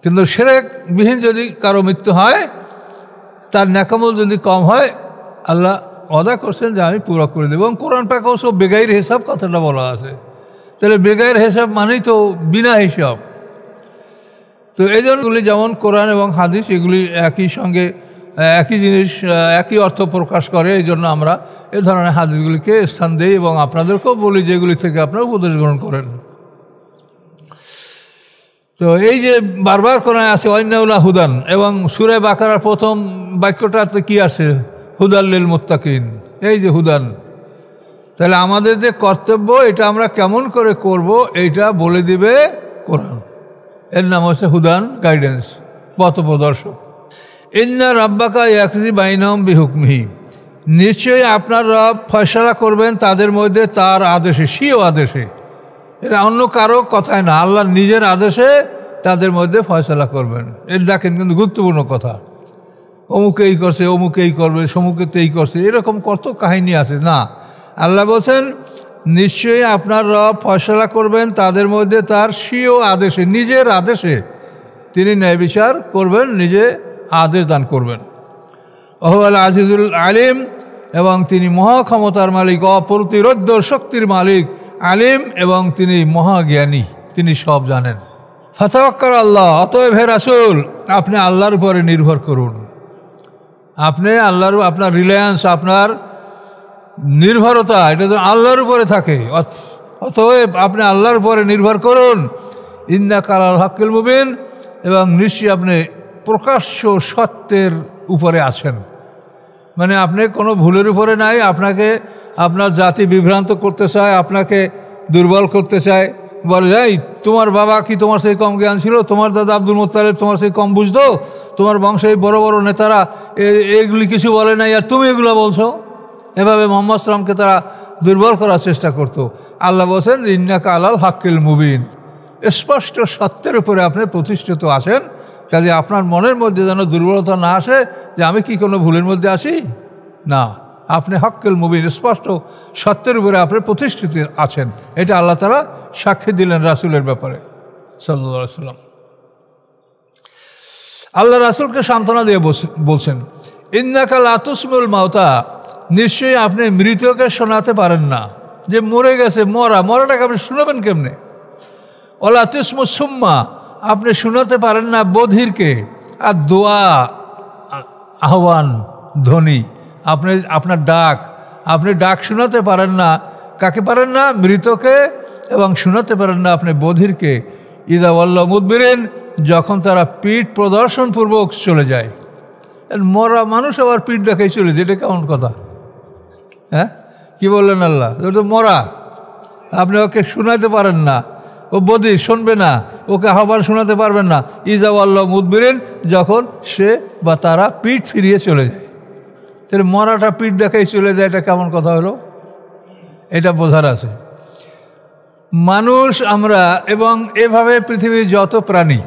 কিন্তু শিরকবিহীন যদি কারো মৃত্যু হয়, তার নেক আমল যদি কম হয়, আল্লাহ ওয়াদা করছেন যে আমি পুরো করে দেবো। এবং কোরআন পাকেও সব বেগাইর হিসাব কথাটা বলা আছে। তাহলে বেগাইর হিসাব মানেই তো বিনা হিসাব। তো এই জন্যগুলি যেমন কোরআন এবং হাদিস এগুলি একই সঙ্গে একই জিনিস, একই অর্থ প্রকাশ করে, এই জন্য আমরা এ ধরনের হাদিসগুলিকে স্থান দিই এবং আপনাদেরকেও বলি যেগুলি থেকে আপনারা উপদেশ গ্রহণ করেন। তো এই যে বারবার কোরআনে আছে ওয়াইন্নাহুলা হুদান, এবং সূরা বাকারার প্রথম বাক্যটাতে কি আছে, হুদাল লিল মুত্তাকিন, এই যে হুদান। তাহলে আমাদের যে কর্তব্য এটা আমরা কেমন করে করব এইটা বলে দিবে কোরআন। এর নাম হচ্ছে হুদান, গাইডেন্স, পথ প্রদর্শক। ইন্না রাব্বাকা ইয়াকযি বাইনাহুম বিহুকমিহি, নিশ্চয়ই আপনার রব ফয়সালা করবেন তাদের মধ্যে তার আদেশে, স্বীয় আদেশে। এটা অন্য কারো কথায় না, আল্লাহর নিজের আদেশে তাদের মধ্যে ফয়সালা করবেন। এর দেখেন কিন্তু গুরুত্বপূর্ণ কথা, অমুকে এই করছে, অমুকে এই করবে, সমুকে তো এই করছে, এরকম কত কাহিনী আছে না। আল্লাহ বলছেন নিশ্চয়ই আপনার রব ফয়সালা করবেন তাদের মধ্যে তার স্বীয় আদেশে, নিজের আদেশে তিনি ন্যায় বিচার করবেন, নিজে আদেশ দান করবেন। ওহুয়াল আজিজুল আলিম, এবং তিনি মহাক্ষমতার মালিক, অপ্রতিরোধ্য শক্তির মালিক, আলিম, এবং তিনি মহাজ্ঞানী, তিনি সব জানেন। ফাতাওয়াক্কাল আল্লাহ, অতএব হে রাসূল আপনি আল্লাহর উপরে নির্ভর করুন। আপনি আপনার রিলায়েন্স, আপনার নির্ভরতা এটা যেন আল্লাহর উপরে থাকে। অতএব আপনি আল্লাহর উপরে নির্ভর করুন। ইন্নাকা আলাল হাক্কিল মুবিন, এবং নিশ্চয়ই আপনি প্রকাশ্য সত্যের উপরে আছেন। মানে আপনি কোনো ভুলের উপরে নাই। আপনাকে আপনার জাতি বিভ্রান্ত করতে চায়, আপনাকে দুর্বল করতে চায়, বলে এই তোমার বাবা কি তোমার সেই কম জ্ঞান ছিল, তোমার দাদা আব্দুল মুত্তালিব তোমার সেই কম বুঝতো, তোমার বংশের এই বড় বড় নেতারা এগুলি কিছু বলে নাই আর তুমি এগুলো বলছো। এভাবে মোহাম্মদ সাল্লামকে তারা দুর্বল করার চেষ্টা করতো। আল্লাহ বলছেন ইন্নাকা আলাল হাক্কিল মুবিন, স্পষ্ট সত্যের উপরে আপনি প্রতিষ্ঠিত আছেন। কাজে আপনার মনের মধ্যে যেন দুর্বলতা না আসে যে আমি কি কোনো ভুলের মধ্যে আসি, না, আপনি হাক্কিল মুবিন স্পষ্ট সত্যের উপরে আপনি প্রতিষ্ঠিত আছেন। এটা আল্লাহ তাআলা সাক্ষী দিলেন রাসূলের ব্যাপারে সাল্লাল্লাহু আলাইহি ওয়াসাল্লাম। আল্লাহ রাসূলকে সান্ত্বনা দিয়ে বলছেন ইন্নাকা লা তুসমিউল মাউতা, নিশ্চয়ই আপনি মৃতকে শোনাতে পারেন না। যে মরে গেছে, মরাটাকে আপনি শোনাবেন কেমনে? ওলা তুসমু সুম্মা, আপনি শোনাতে পারেন না বধিরকে। আর দোয়া আহ্বান ধ্বনি, আপনার ডাক, আপনি ডাক শোনাতে পারেন না। কাকে পারেন না? মৃতকে। এবং শোনাতে পারেন না আপনি বধিরকে। ইদা ওয়াল্লাউ মুদবিরিন, যখন তারা পিঠ প্রদর্শনপূর্বক চলে যায়। মরা মানুষ আবার পিঠ দেখাই চলে যায়, এটা কেমন কথা? হ্যাঁ, কি বললেন আল্লাহ? ওটা তো মরা, আপনি ওকে শোনাতে পারেন না। ও বধির, শুনবে না, ওকে আহ্বান শোনাতে পারবেন না। ইজা ওয়াল্লাউ মুদবিরিন, যখন সে বা তারা পিঠ ফিরিয়ে চলে যায়। তাহলে মরাটা পিঠ দেখাই চলে যায়, এটা কেমন কথা হলো? এটা বোঝার আছে। মানুষ আমরা এবং এভাবে পৃথিবীর যত প্রাণী,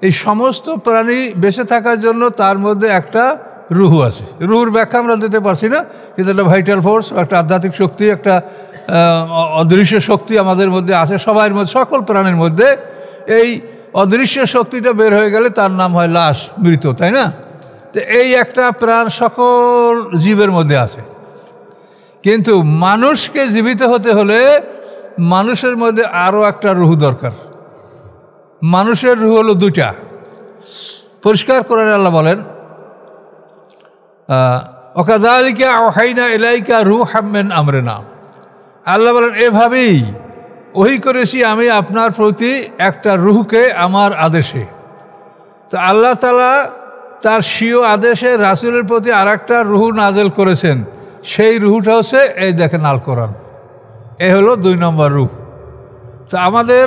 এই সমস্ত প্রাণী বেঁচে থাকার জন্য তার মধ্যে একটা রুহু আছে। রুহুর ব্যাখ্যা আমরা দিতে পারছি না, কিন্তু একটা ভাইটাল ফোর্স, একটা আধ্যাত্মিক শক্তি, একটা অদৃশ্য শক্তি আমাদের মধ্যে আছে, সবার মধ্যে, সকল প্রাণীর মধ্যে। এই অদৃশ্য শক্তিটা বের হয়ে গেলে তার নাম হয় লাশ, মৃত, তাই না? তো এই একটা প্রাণ সকল জীবের মধ্যে আছে। কিন্তু মানুষকে জীবিত হতে হলে মানুষের মধ্যে আরও একটা রুহু দরকার। মানুষের রুহ হলো দুইটা। পরিষ্কার করে আল্লাহ বলেন ওয়াকাযালিকা আওহাইনা ইলাইকা রূহাম মিন আমরিনা, আল্লাহ বলেন এভাবেই ওহী করেছি আমি আপনার প্রতি একটা রুহকে আমার আদেশে। তো আল্লাহ তাআলা তার স্বীয় আদেশে রাসূলের প্রতি আর একটা রুহু নাজেল করেছেন। সেই রুহুটা হচ্ছে এই দেখেন আল কোরআন। এ হলো 2 নম্বর রুহ। তো আমাদের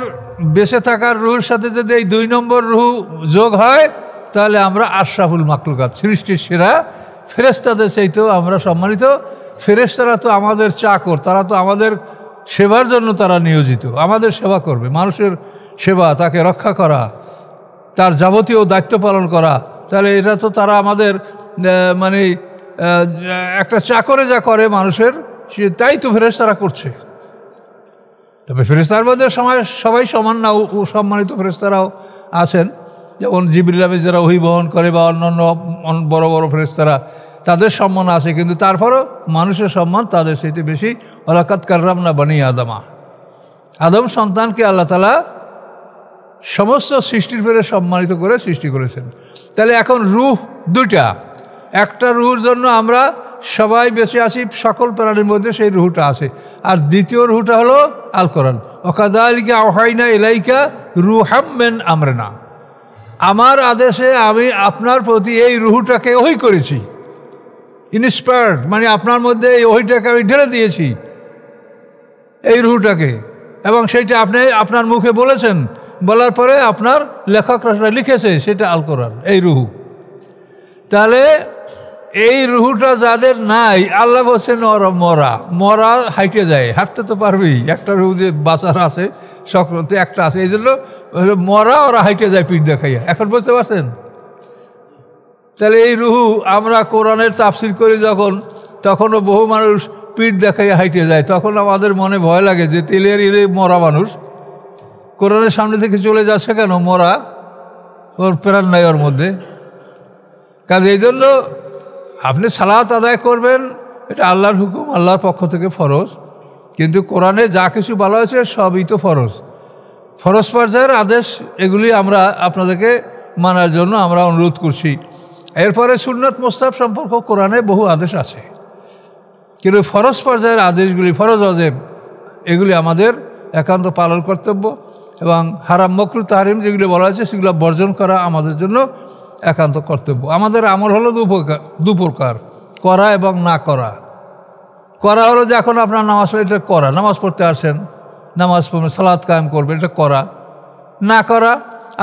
বেঁচে থাকার রুহের সাথে যদি এই 2 নম্বর রুহু যোগ হয় তাহলে আমরা আশরাফুল মাখলুকাত, সৃষ্টির সেরা। ফেরেশতাদের চাইতেও আমরা সম্মানিত। ফেরেশতারা তো আমাদের চাকর, তারা তো আমাদের সেবার জন্য তারা নিয়োজিত, আমাদের সেবা করবে, মানুষের সেবা, তাকে রক্ষা করা, তার যাবতীয় দায়িত্ব পালন করা। তাহলে এটা তো তারা আমাদের মানে একটা চাকরে যা করে মানুষের, তাই তো ফেরেশতারা করছে। তবে ফেরেশতার মধ্যে সবাই সমান না, সম্মানিত ফেরেশতারাও আছেন, যেমন জিবরিল আমিন যারা ওহী বহন করে বা অন্যান্য বড় বড় ফেরেশতারা, তাদের সম্মান আছে। কিন্তু তারপরও মানুষের সম্মান তাদের চাইতে বেশি। ওয়ালাকাদ কাররামনা বানি আদমা, আদম সন্তানকে আল্লাহ তাআলা সমস্ত সৃষ্টির পেরে সম্মানিত করে সৃষ্টি করেছেন। তাহলে এখন রূহ দুইটা, একটা রুহুর জন্য আমরা সবাই বেঁচে আছি, সকল প্রাণীর মধ্যে সেই রুহুটা আছে। আর দ্বিতীয় রুহুটা হলো আল কোরআন। ওয়াকাযালিকা আওহাইনা ইলাইকা রূহাম মিন আমরিনা, আমার আদেশে আমি আপনার প্রতি এই রুহুটাকে ওহী করেছি। ইনস্পায়ার্ড মানে আপনার মধ্যে এই ওহীটাকে আমি ঢেলে দিয়েছি, এই রুহুটাকে, এবং সেইটা আপনি আপনার মুখে বলেছেন, বলার পরে আপনার লেখকরা লিখেছে, সেটা আল কোরআন, এই রুহু। তাহলে এই রুহুটা যাদের নাই, আল্লাহ বলছেন মরা হাইটে যায়, হাঁটতে তো পারবেই, একটা রুহু যে বাঁচার আছে সকলতে একটা আছে, এই জন্য মরা ওরা হাইটে যায় পিঠ দেখাইয়া। এখন বুঝতে পারছেন? তাহলে এই রুহু আমরা কোরআনের তাফসির করি যখন, তখনও বহু মানুষ পিঠ দেখাইয়া হাইটে যায়। তখন আমাদের মনে ভয় লাগে যে তেলের মরা মানুষ কোরআনের সামনে থেকে চলে যাচ্ছে কেন? মরা, ওর প্রাণ নাই ওর মধ্যে। কাজে এই জন্য আপনি সালাত আদায় করবেন, এটা আল্লাহর হুকুম, আল্লাহর পক্ষ থেকে ফরজ। কিন্তু কোরআনে যা কিছু বলা হয়েছে সবই তো ফরজ, ফরজ পর্যায়ের আদেশ। এগুলি আমরা আপনাদেরকে মানার জন্য আমরা অনুরোধ করছি। এরপরে সুন্নাত মুস্তাহাব সম্পর্ক কোরআনে বহু আদেশ আছে। কিন্তু ফরজ পর্যায়ের আদেশগুলি, ফরজ অজেব, এগুলি আমাদের একান্ত পালন কর্তব্য, এবং হারাম মকরু তাহরিম যেগুলি বলা হয়েছে সেগুলো বর্জন করা আমাদের জন্য একান্ত কর্তব্য। আমাদের আমল হলো দুপ্রকার, করা এবং না করা। করা হলো যে এখন আপনার নামাজ পড়ে, এটা করা, নামাজ পড়তে আসেন, নামাজ পড়বেন, সালাত কায়েম করবেন, এটা করা। না করা,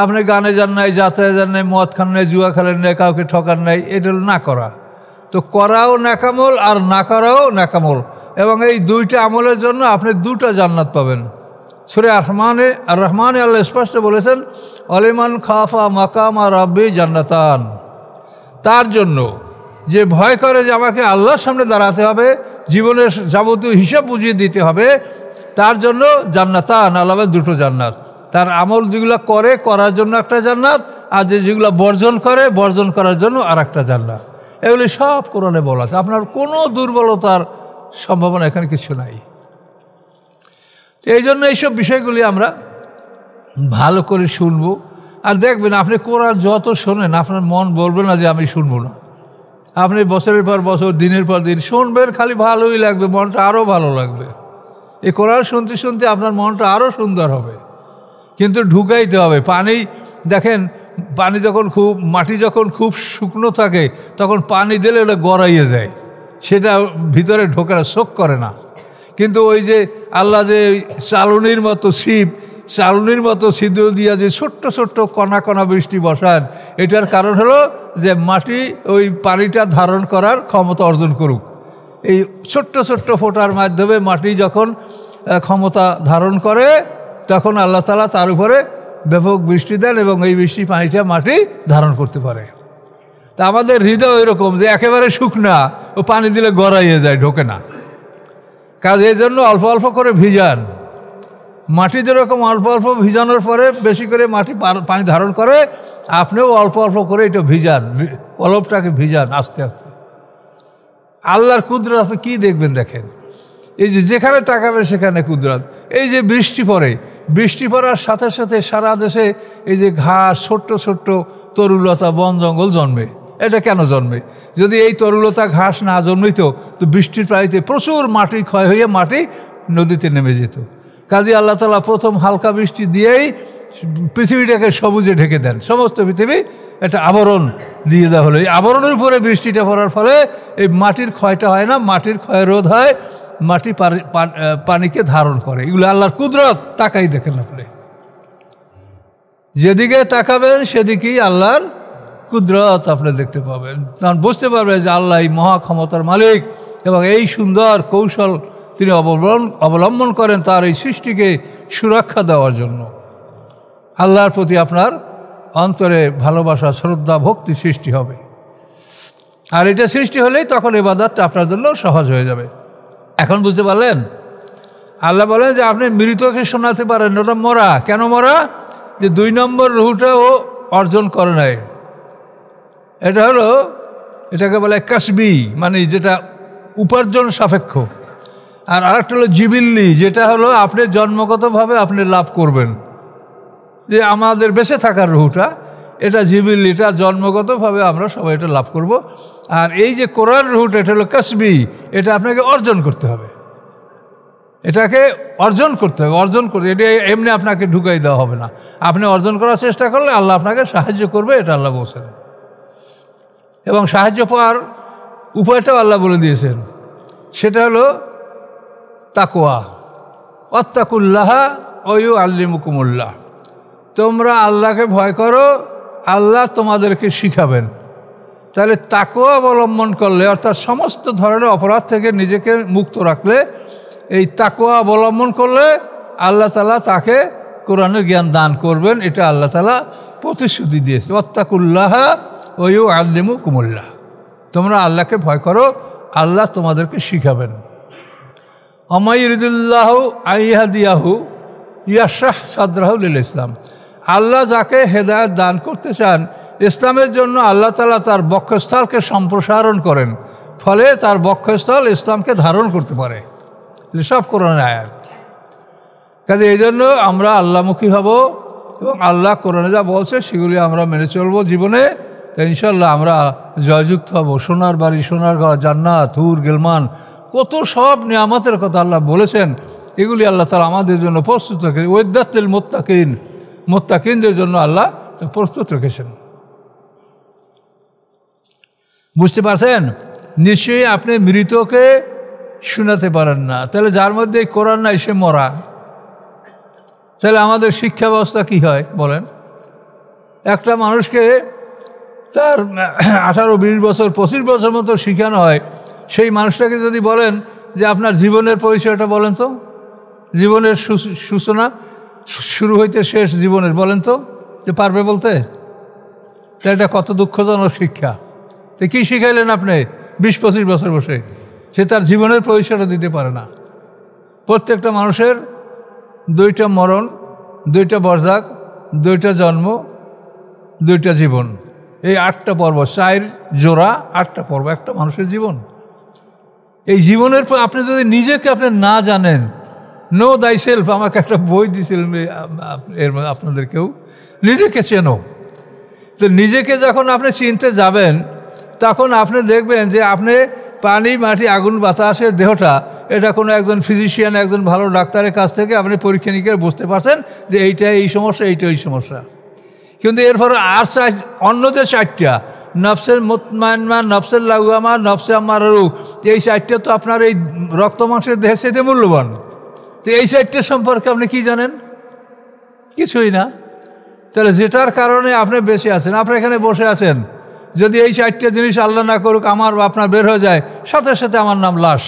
আপনি গানে যান নাই, যাত্রায় যান নাই, মদ খান নাই, জুয়া খেলেন নাই, কাউকে ঠকান নাই, এটা হলো না করা। তো করাও নেকামল আর না করাও নেকামল, এবং এই দুইটা আমলের জন্য আপনি দুটা জান্নাত পাবেন। সূরা আর রহমানে আল্লাহ স্পষ্ট বলেছেন, অলিমান খাফা মাকামা রাব্বি জান্নাতান, তার জন্য যে ভয় করে যে আমাকে আল্লাহর সামনে দাঁড়াতে হবে, জীবনের যাবতীয় হিসাব বুঝিয়ে দিতে হবে, তার জন্য জান্নাতান, আল্লাহ দুটো জান্নাত। তার আমল যেগুলো করে করার জন্য একটা জান্নাত, আর যেগুলো বর্জন করে বর্জন করার জন্য আর একটা জান্নাত। এগুলি সব কোরআনে বলা আছে। আপনার কোনো দুর্বলতার সম্ভাবনা এখানে কিছু নাই। এই জন্য এইসব বিষয়গুলি আমরা ভালো করে শুনবো। আর দেখবেন, আপনি কোরআন যত শোনেন আপনার মন বলবে না যে আমি শুনবো না। আপনি বছরের পর বছর, দিনের পর দিন শুনবেন, খালি ভালোই লাগবে, মনটা আরও ভালো লাগবে। এই কোরআন শুনতে শুনতে আপনার মনটা আরও সুন্দর হবে। কিন্তু ঢুকাইতে হবে। পানি দেখেন, পানি যখন মাটি যখন খুব শুকনো থাকে তখন পানি দিলে ওটা গড়াইয়ে যায়, সেটা ভিতরে ঢোকে না, শোক করে না। কিন্তু ওই যে আল্লাহ যে চালনির মতো সিঁদুর দিয়া যে ছোট্ট ছোট্ট কণা কণা বৃষ্টি বসান, এটার কারণ হলো যে মাটি ওই পানিটা ধারণ করার ক্ষমতা অর্জন করুক। এই ছোট্ট ছোট্ট ফোঁটার মাধ্যমে মাটি যখন ক্ষমতা ধারণ করে তখন আল্লাহ তাআলা তার উপরে ব্যাপক বৃষ্টি দেন, এবং এই বৃষ্টি পানিটা মাটি ধারণ করতে পারে। তা আমাদের হৃদয় এরকম যে একেবারে শুকনা, ও পানি দিলে গড়াইয়ে যায়, ঢোকে না। কাজে এই জন্য অল্প অল্প করে ভিজান। মাটি যেরকম অল্প অল্প ভিজানোর পরে বেশি করে মাটি পানি ধারণ করে, আপনিও অল্প অল্প করে এটা ভিজান, অলপটাকে ভিজান আস্তে আস্তে। আল্লাহর কুদরত আপনি কী দেখবেন, দেখেন, এই যে যেখানে তাকাবেন সেখানে কুদরত। এই যে বৃষ্টি পড়ার সাথে সাথে সারা দেশে এই যে ঘাস, ছোট্ট ছোট্ট তরুলতা, বন জঙ্গল জন্মে। এটা কেন জন্মে? যদি এই তরুলতা ঘাস না জন্মিত তো বৃষ্টির পানিতে প্রচুর মাটি ক্ষয় হয়ে মাটি নদীতে নেমে যেত। কাজে আল্লাহ তাআলা প্রথম হালকা বৃষ্টি দিয়েই পৃথিবীটাকে সবুজে ঢেকে দেন, সমস্ত পৃথিবী একটা আবরণ দিয়ে দেওয়া হলো। এই আবরণের উপরে বৃষ্টিটা পড়ার ফলে এই মাটির ক্ষয়টা হয় না, মাটির ক্ষয় রোধ হয়, মাটি পানিকে ধারণ করে। এগুলো আল্লাহর কুদরত। তাকাই দেখেন, আপনি যেদিকে তাকাবেন সেদিকেই আল্লাহর কুদরত আপনি দেখতে পাবেন। তখন বুঝতে পারবেন যে আল্লাহ এই মহা ক্ষমতার মালিক, এবং এই সুন্দর কৌশল তিনি অবলম্বন করেন তার এই সৃষ্টিকে সুরক্ষা দেওয়ার জন্য। আল্লাহর প্রতি আপনার অন্তরে ভালোবাসা, শ্রদ্ধা, ভক্তি সৃষ্টি হবে। আর এটা সৃষ্টি হলেই তখন ইবাদতটা আপনার জন্য সহজ হয়ে যাবে। এখন বুঝতে পারলেন? আল্লাহ বলেন যে আপনি মৃতকে শোনাতে পারেন, ওটা মরা। কেন মরা? যে 2 নম্বর রুহটা ও অর্জন করে নাই। এটা হলো, এটাকে বলে কাসবি, মানে যেটা উপার্জন সাপেক্ষ। আর আরেকটা হলো জিবিল্লি, যেটা হলো আপনি জন্মগতভাবে আপনি লাভ করবেন। যে আমাদের বেঁচে থাকার রুহটা, এটা জিবিল্লি, এটা জন্মগতভাবে আমরা সবাই এটা লাভ করব। আর এই যে কোরআন রুহটা, এটা হলো কাসবি, এটা আপনাকে অর্জন করতে হবে। এটাকে অর্জন করতে হবে। অর্জন করতে, এটা এমনি আপনাকে ঢুকাই দেওয়া হবে না। আপনি অর্জন করার চেষ্টা করলে আল্লাহ আপনাকে সাহায্য করবে, এটা আল্লাহ বলছেন। এবং সাহায্য পাওয়ার উপায়টাও আল্লাহ বলে দিয়েছেন, সেটা হলো তাকওয়া। ওয়াত্তাকুল্লাহা ওয়া ইউআল্লিমুকুমুল্লাহ। তোমরা আল্লাহকে ভয় করো, আল্লাহ তোমাদেরকে শিখাবেন। তাহলে তাকওয়া অবলম্বন করলে, অর্থাৎ সমস্ত ধরনের অপরাধ থেকে নিজেকে মুক্ত রাখলে, এই তাকওয়া অবলম্বন করলে আল্লাহ তাআলা তাকে কোরআনের জ্ঞান দান করবেন। এটা আল্লাহ তাআলা প্রতিশ্রুতি দিয়েছে। ওয়াত্তাকুল্লাহা ওয়া ইউআল্লিমুকুমুল্লাহ। তোমরা আল্লাহকে ভয় করো, আল্লাহ তোমাদেরকে শিখাবেন। আমাইরিদুল্লাহু আইয়াহদিয়াহু ইয়াশরাহ সাদরাহু লিল ইসলাম। আল্লাহ যাকে হেদায়েত দান করতে চান ইসলামের জন্য, আল্লাহ তাআলা তার বক্ষস্থলকে সম্প্রসারণ করেন, ফলে তার বক্ষস্থল ইসলামকে ধারণ করতে পারে। সব কোরআনের আয়াত। কাজে এই জন্য আমরা আল্লাহমুখী হব, এবং আল্লাহ কোরআনে যা বলছে সেগুলি আমরা মেনে চলবো জীবনে। ইনশাল্লাহ আমরা জয়যুক্ত হব। সোনার বাড়ি, সোনার ঘর, জান্নাত, হুর, গিলমান, কত সব নিয়ামতের কথা আল্লাহ বলেছেন, এগুলি আল্লাহ তাআলা আমাদের জন্য প্রস্তুত রেখেছেন। ওয়াইদাতুল মুত্তাকিন, মুত্তাকিনদের জন্য আল্লাহ প্রস্তুত রেখেছেন। বুঝতে পারছেন? নিশ্চয়ই আপনি মৃতকে শোনাতে পারেন না, তাহলে যার মধ্যে কোরআন নাই সে মরা। তাহলে আমাদের শিক্ষা ব্যবস্থা কী হয় বলেন? একটা মানুষকে তার 18-20 বছর 25 বছর মতো শেখানো হয়, সেই মানুষটাকে যদি বলেন যে আপনার জীবনের পরিচয়টা বলেন তো, জীবনের সূচনা শুরু হইতে শেষ জীবনের বলেন তো, যে পারবে বলতে? তা এটা কত দুঃখজনক শিক্ষা। তো কী শিখাইলেন আপনি 20-25 বছর বসে? সে তার জীবনের পরিচয়টা দিতে পারে না। প্রত্যেকটা মানুষের 2টা মরণ, 2টা বরজাক, 2টা জন্ম, 2টা জীবন, এই 8টা পর্ব, 4 জোড়া 8টা পর্ব একটা মানুষের জীবন। এই জীবনের আপনি যদি নিজেকে আপনি না জানেন, নো দাই সেলফ, আমাকে একটা বই দিয়েছিলেন এর আপনাদের কেউ, নিজেকে চেনো। তো নিজেকে যখন আপনি চিনতে যাবেন তখন আপনি দেখবেন যে আপনি পানি, মাটি, আগুন, বাতাসের দেহটা, এটা কোনো একজন ফিজিশিয়ান, একজন ভালো ডাক্তারের কাছ থেকে আপনি পরীক্ষা নিরীক্ষা বুঝতে পারছেন যে এইটা এই সমস্যা, এইটা এই সমস্যা। কিন্তু এরপর আর অন্য যে 4টা, নফসের মুতমাইন্না, নফসের লাওয়ামা, নফসে আম্মারা রূহ, এই 4টা তো আপনার এই রক্ত মাংসের দেহের সাথে মূল্যবান। তো এই 4টা সম্পর্কে আপনি কি জানেন? কিছুই না। তাহলে যেটার কারণে আপনি বেঁচে আছেন, আপনি এখানে বসে আছেন, যদি এই 4টা জিনিস আল্লাহ না করুক আমার বা আপনার বের হয়ে যায়, সাথে সাথে আমার নাম লাশ।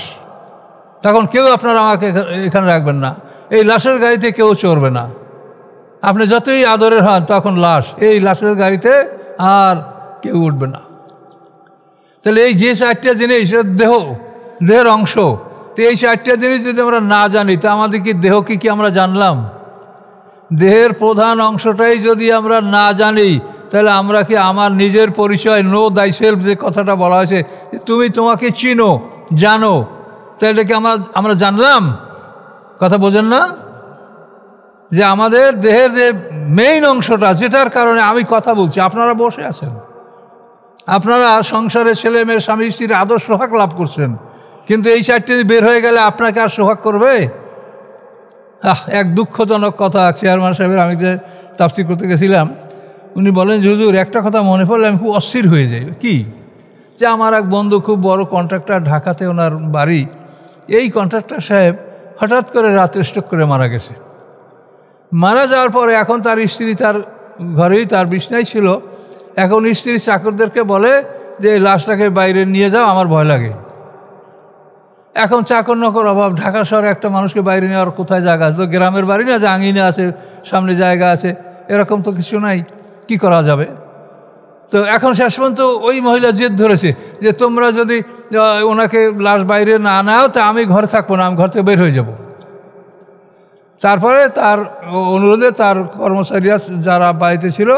তখন কেউ আপনারা আমাকে এখানে রাখবেন না, এই লাশের গাড়িতে কেউ চড়বে না। আপনি যতই আদরের হন তখন লাশ, এই লাশের গাড়িতে আর কেউ উঠবে না। তাহলে এই যে 4টা জিনিস দেহের অংশ, তো এই 4টা জিনিস যদি আমরা না জানি, তা আমাদের কি দেহ কি আমরা জানলাম? দেহের প্রধান অংশটাই যদি আমরা না জানি, তাহলে আমরা কি আমার নিজের পরিচয়, নো দাই সেলফ যে কথাটা বলা হয়েছে, তুমি তোমাকে চিনো, জানো, তাহলে কি আমরা জানলাম? কথা বোঝেন না? যে আমাদের দেহের যে মেইন অংশটা, যেটার কারণে আমি কথা বলছি, আপনারা বসে আছেন, আপনারা সংসারে ছেলে মেয়ে স্বামী স্ত্রীর আদর সোহাগ লাভ করছেন, কিন্তু এই 4টি বের হয়ে গেলে আপনাকে আর সোহাগ করবে? এক দুঃখজনক কথা। চেয়ারম্যান সাহেবের আমি যে তাফসীর করতে গেছিলাম, উনি বলেন যে হুজুর একটা কথা মনে পড়লে আমি খুব অস্থির হয়ে যাই। কি? যে আমার এক বন্ধু খুব বড় কন্ট্রাক্টর, ঢাকাতে ওনার বাড়ি। এই কন্ট্রাক্টর সাহেব হঠাৎ করে রাত্রে স্ট্রোক করে মারা গেছে। মারা যাওয়ার পরে এখন তার স্ত্রী তার ঘরেই, তার বিছনায় ছিল। এখন স্ত্রী চাকরদেরকে বলে যে এই লাশটাকে বাইরে নিয়ে যাও, আমার ভয় লাগে। এখন চাকর নকর অভাব, ঢাকা শহরে একটা মানুষকে বাইরে নেওয়ার কোথায় জায়গা আছে? তো গ্রামের বাড়ি না যে আঙিনা আছে, সামনে জায়গা আছে, এরকম তো কিছু নাই, কি করা যাবে? তো এখন শেষ পর্যন্ত ওই মহিলা জেদ ধরেছে যে তোমরা যদি ওনাকে লাশ বাইরে না নাও তা আমি ঘরে থাকবো না, আমি ঘর থেকে বের হয়ে যাব। তারপরে তার অনুরোধে তার কর্মচারীরা যারা বাড়িতে ছিল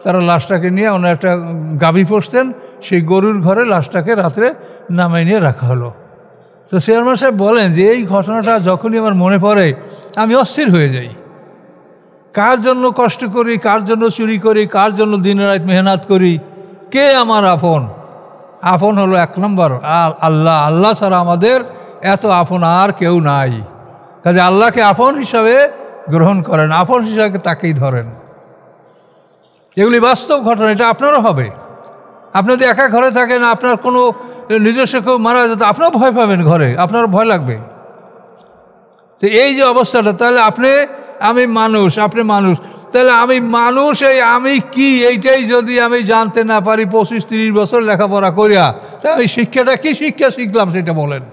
তারা লাশটাকে নিয়ে ওনার একটা গাভী পুষতেন, সেই গরুর ঘরে লাশটাকে রাত্রে নামাই নিয়ে রাখা হলো। তো চেয়ারম্যান সাহেব বলেন যে এই ঘটনাটা যখনই আমার মনে পড়ে আমি অস্থির হয়ে যাই। কার জন্য কষ্ট করি, কার জন্য চুরি করি, কার জন্য দিন রাত মেহনত করি? কে আমার আপন? আপন হলো 1 নম্বর আল্লাহ। আল্লাহ ছাড়া আমাদের এত আপন আর কেউ নাই। কাজে আল্লাহকে আপন হিসাবে গ্রহণ করেন, আপন হিসাবে তাকেই ধরেন। এগুলি বাস্তব ঘটনা, এটা আপনারও হবে। আপনি যদি একা ঘরে থাকেন, আপনার কোনো নিজস্ব কেউ মারা যেত, আপনারও ভয় পাবেন, ঘরে আপনার ভয় লাগবে। তো এই যে অবস্থাটা, তাহলে আমি মানুষ, আপনি মানুষ, তাহলে আমি মানুষ, এই আমি কি, এইটাই যদি আমি জানতে না পারি 25-30 বছর লেখাপড়া করিয়া, তাহলে আমি শিক্ষাটা কি শিক্ষা শিখলাম সেটা বলেন?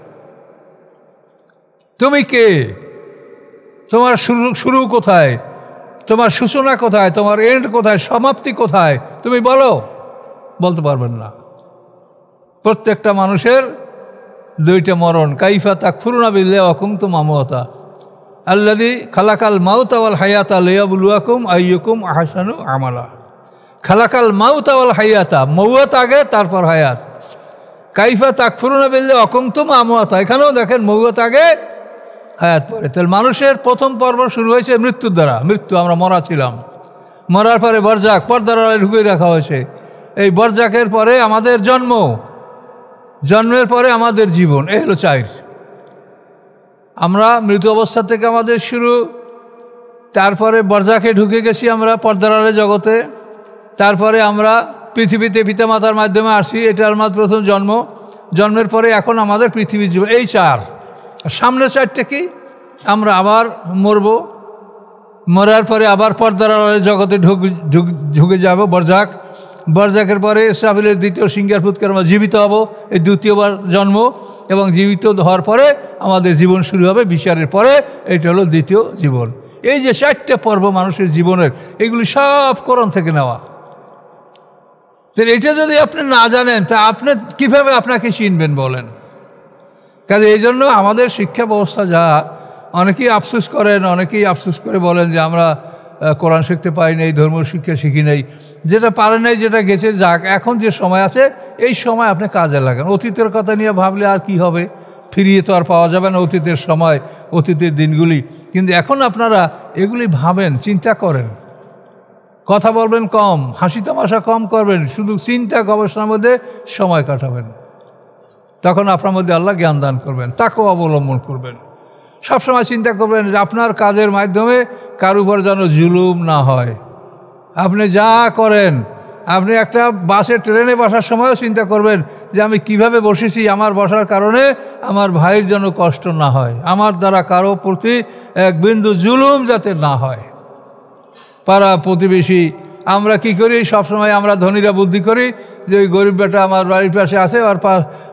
তুমি কে? তোমার শুরু কোথায়? তোমার সূচনা কোথায়? তোমার এন্ড কোথায়? সমাপ্তি কোথায়? তুমি বলতে পারবেন না। প্রত্যেকটা মানুষের 2টা মরণ। কাইফা তাকফুরুনা বিল্লাহি ওয়া কুনতুম আমওয়াতা আল্লাযী খালাকাল মাউতা ওয়াল হায়াতা লিয়াবলুয়াকুম আইয়ুকুম আহসানু আমালা। খালাকাল মাউতা ওয়াল হায়াতা, মওত আগে তারপর হায়াত। কাইফা তাকফুরুনা বিল্লাহি ওয়া কুনতুম আমওয়াতা, এখানেও দেখেন মওত আগে হায়াত পরে। তাহলে মানুষের প্রথম পর্ব শুরু হয়েছে মৃত্যুর দ্বারা। মৃত্যু, আমরা মরা ছিলাম, মরার পরে বরজাক, পর্দার আড়ালে ঢুকিয়ে রাখা হয়েছে। এই বরজাকের পরে আমাদের জন্মের পরে আমাদের জীবন, এই হলো 4। আমরা মৃত অবস্থা থেকে আমাদের শুরু, তারপরে বরজাকে ঢুকে গেছি আমরা পর্দার আড়ালে জগতে, তারপরে আমরা পৃথিবীতে পিতামাতার মাধ্যমে আসি, এটা আমার প্রথম জন্ম, জন্মের পরে এখন আমাদের পৃথিবীর জীবন, এই চার। সামনে চারটে কি, আমরা আবার মরব, মরার পরে আবার পর্দার আড়ালে জগতে ঢুকে যাব বরজাক, বরজাকের পরে ইসরাফিলের দ্বিতীয় সিংহার ফুৎকারে আমরা জীবিত হব, এই দ্বিতীয়বার জন্ম, এবং জীবিত হওয়ার পরে আমাদের জীবন শুরু হবে বিচারের পরে, এটা হলো দ্বিতীয় জীবন। এই যে চারটে পর্ব মানুষের জীবনের, এগুলি সব কোরআন থেকে নেওয়া। তো এটা যদি আপনি না জানেন তা আপনি কীভাবে আপনাকে চিনবেন বলেন? কাজে এই জন্য আমাদের শিক্ষা ব্যবস্থা যা, অনেকেই আফসোস করেন, অনেকেই আফসোস করে বলেন যে আমরা কোরআন শিখতে পারি নাই, ধর্ম শিক্ষা শিখি নাই। যেটা পারেন নাই, যেটা গেছে যাক, এখন যে সময় আছে এই সময় আপনি কাজে লাগান। অতীতের কথা নিয়ে ভাবলে আর কি হবে, ফিরিয়ে তো আর পাওয়া যাবে না অতীতের সময়, অতীতের দিনগুলি। কিন্তু এখন আপনারা এগুলি ভাবেন, চিন্তা করেন, কথা বলবেন কম, হাসি তামাশা কম করবেন, শুধু চিন্তা গবেষণার মধ্যে সময় কাটাবেন। তখন আপনার মধ্যে আল্লাহ জ্ঞান দান করবেন, তাকেও অবলম্বন করবেন। সবসময় চিন্তা করবেন যে আপনার কাজের মাধ্যমে কারো উপর যেন জুলুম না হয়। আপনি যা করেন, আপনি একটা বাসে ট্রেনে বসার সময়ও চিন্তা করবেন যে আমি কিভাবে বসেছি, আমার বসার কারণে আমার ভাইয়ের যেন কষ্ট না হয়, আমার দ্বারা কারো প্রতি এক বিন্দু জুলুম যাতে না হয়। পাড়া প্রতিবেশী আমরা কি করি, সবসময় আমরা ধনীরা বুদ্ধি করি যে ওই গরিব বেটা আমার বাড়ির পাশে আছে, আর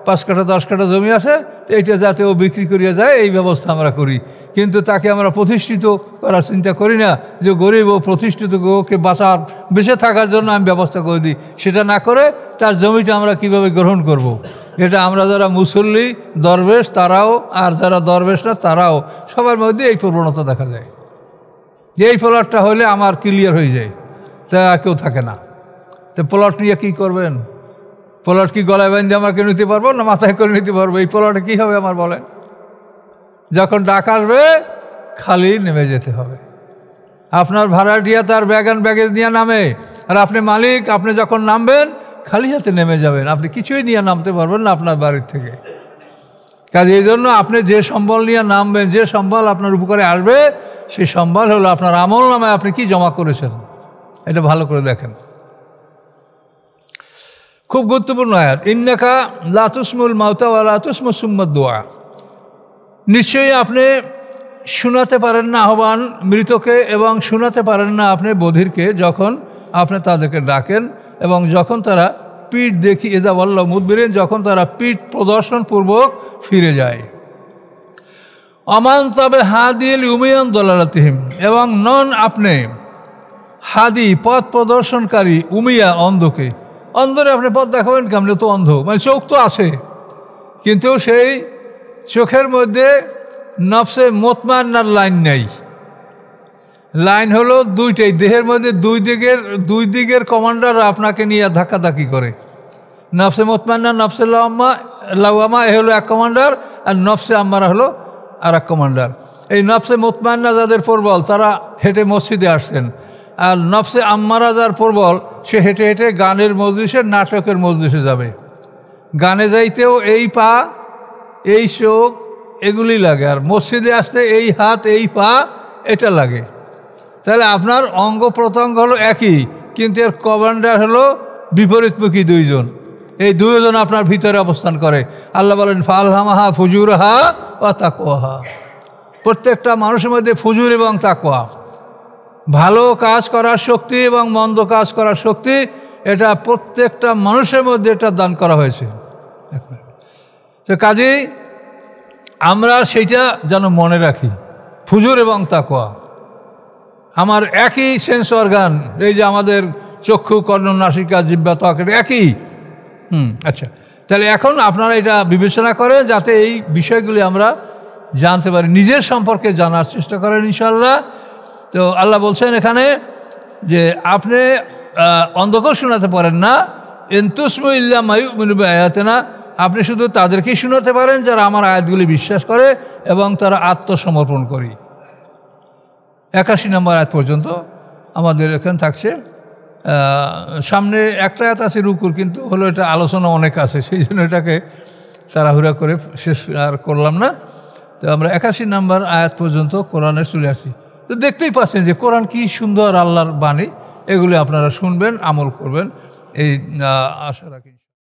5 কাঠা 10 কাঠা জমি আছে, এইটা যাতে ও বিক্রি করিয়া যায় এই ব্যবস্থা আমরা করি। কিন্তু তাকে আমরা প্রতিষ্ঠিত করার চিন্তা করি না যে গরিব ও প্রতিষ্ঠিত ওকে বেঁচে থাকার জন্য আমি ব্যবস্থা করে দিই। সেটা না করে তার জমিটা আমরা কিভাবে গ্রহণ করব। এটা আমরা যারা মুসল্লি দরবেশ তারাও, আর যারা দরবেশ না তারাও, সবার মধ্যে এই প্রবণতা দেখা যায়। এই প্লটটা হলে আমার ক্লিয়ার হয়ে যায়, তা কেউ থাকে না। তো প্লট নিয়ে কী করবেন? প্লট কি গলায় বাঁধে আমাকে নিতে পারবো না মাথায় করে নিতে পারবো? এই প্লটে কী হবে আমার বলেন? যখন ডাক আসবে খালি নেমে যেতে হবে। আপনার ভাড়াটিয়া তার ব্যাগেজ নিয়ে নামে, আর আপনি মালিক, আপনি যখন নামবেন খালি হাতে নেমে যাবেন, আপনি কিছুই নিয়ে নামতে পারবেন না আপনার বাড়ির থেকে। কাজে এই জন্য আপনি যে সম্বল নিয়ে নামবেন, যে সম্বল আপনার উপকারে আসবে, সেই সম্বল হলো আপনার আমল নামায় আপনি কি জমা করেছেন, এটা ভালো করে দেখেন। খুব গুরুত্বপূর্ণ আয়াত, ইন্নাকা লা তুসমুল মাউতা ওয়া লা তুসমু সুম্মা দুআ। নিশ্চয়ই আপনি শোনাতে পারেন না আহ্বান মৃতকে, এবং শোনাতে পারেন না আপনি বধিরকে যখন আপনি তাদেরকে ডাকেন, এবং যখন তারা পিঠ দেখি এজা বল্ল মুদবিরিন, যখন তারা পিঠ প্রদর্শনপূর্বক ফিরে যায়। অমান তবে হাদিল উমিয়ান দলালাতিহিম, এবং নন আপনি হাদি পথ প্রদর্শনকারী উমিয়া অন্ধকে। অন্ধরে আপনি পথ দেখাবেন কেমন? তো অন্ধ, মানে চোখ তো আছে কিন্তু সেই চোখের মধ্যে নফসে মুতমাইন্নার লাইন নেই। লাইন হলো দুইটাই, দেহের মধ্যে দুই দিকের কমান্ডার আপনাকে নিয়ে ধাক্কাধাক্কি করে। নফসে মুতমাইন্না, নফসে লাওয়ামা এ হলো এক কমান্ডার, আর নফসে আম্মারা হলো আর এক কমান্ডার। এই নফসে মুতমাইন্না যাদের প্রবল তারা হেঁটে মসজিদে আসছেন, আর নফসে আম্মারা যার প্রবল সে হেঁটে হেঁটে গানের মজলিসে, নাটকের মজলিসে যাবে। গানে যাইতেও এই পা এই চোখ এগুলি লাগে, আর মসজিদে আসতে এই হাত এই পা এটা লাগে। তাহলে আপনার অঙ্গ প্রত্যঙ্গ হলো একই, কিন্তু এর কমান্ডার হলো বিপরীতমুখী দুইজন। এই দুইজন আপনার ভিতরে অবস্থান করে। আল্লাহ বলেন ফালহামাহা ফুজুরহা ওয়া তাকওয়াহা। প্রত্যেকটা মানুষের মধ্যে ফুজুর এবং তাকওয়া, ভালো কাজ করার শক্তি এবং মন্দ কাজ করার শক্তি, এটা প্রত্যেকটা মানুষের মধ্যে এটা দান করা হয়েছে। তো কাজেই আমরা সেইটা যেন মনে রাখি, ফুজুর এবং তাকওয়া আমার একই সেন্স অর্গান। এই যে আমাদের চক্ষু, কর্ণ, নাসিকা, জিহ্বা, ত্বক একই। আচ্ছা, তাহলে এখন আপনারা এটা বিবেচনা করেন যাতে এই বিষয়গুলি আমরা জানতে পারি, নিজের সম্পর্কে জানার চেষ্টা করেন ইনশাআল্লাহ। তো আল্লাহ বলছেন এখানে যে আপনি অন্ধকেও শোনাতে পারেন না, ইনতুসমু ইল্লা মা ইউমিনু বিআয়াতিনা, আপনি শুধু তাদেরকেই শোনাতে পারেন যারা আমার আয়াতগুলি বিশ্বাস করে এবং তারা আত্মসমর্পণ করি। 81 নম্বর আয়াত পর্যন্ত আমাদের এখানে থাকছে। সামনে একটা আয়াত আছে রুকুর, কিন্তু হলো এটা আলোচনা অনেক আছে, সেই জন্য এটাকে তাড়াহুড়া করে শেষ আর করলাম না। তো তো আমরা 81 নম্বর আয়াত পর্যন্ত কোরআনে চলে আসি। তো দেখতেই পাচ্ছেন যে কোরআন কি সুন্দর আল্লাহর বাণী, এগুলি আপনারা শুনবেন, আমল করবেন, এই আশা রাখি।